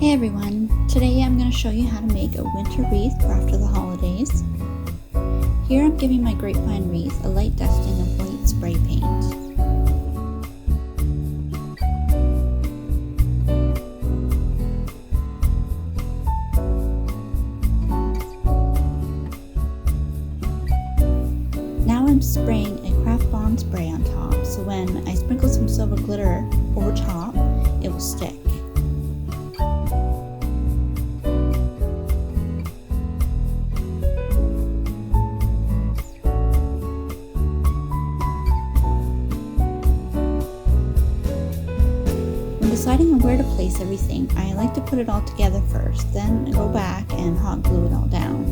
Hey everyone, today I'm going to show you how to make a winter wreath for after the holidays. Here I'm giving my grapevine wreath a light dusting of white spray paint. Now I'm spraying a craft bond spray on top, so when I sprinkle some silver glitter over top, it will stick. Deciding on where to place everything, I like to put it all together first, then go back and hot glue it all down.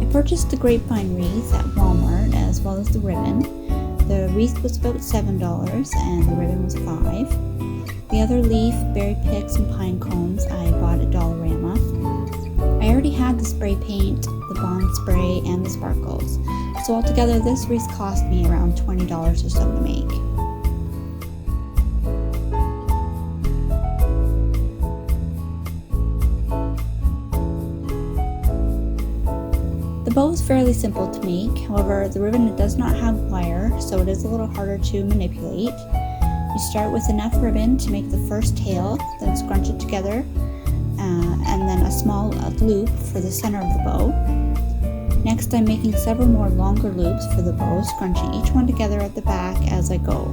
I purchased the grapevine wreath at Walmart as well as the ribbon. The wreath was about $7 and the ribbon was $5. The other leaf, berry picks, and pine cones I bought at Dollarama. I already had the spray paint, the bond spray, and the sparkles, so altogether this wreath cost me around $20 or so to make. The bow is fairly simple to make, however the ribbon does not have wire, so it is a little harder to manipulate. You start with enough ribbon to make the first tail, then scrunch it together, and then a small loop for the center of the bow. Next I'm making several more longer loops for the bow, scrunching each one together at the back as I go.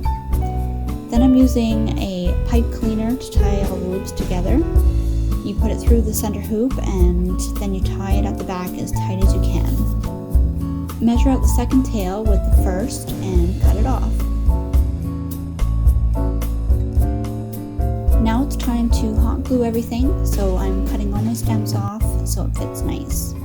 Then I'm using a pipe cleaner to tie all the loops together. You put it through the center hoop and then you tie it at the back as tight as you can. Measure out the second tail with the first and cut it off. Now it's time to hot glue everything, so I'm cutting all my stems off so it fits nice.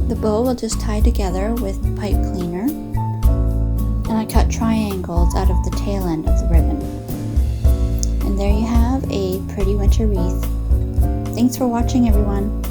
The bow will just tie together with the pipe cleaner, and I cut triangles out of the tail end of the ribbon. And there you have a pretty winter wreath. Thanks for watching, everyone.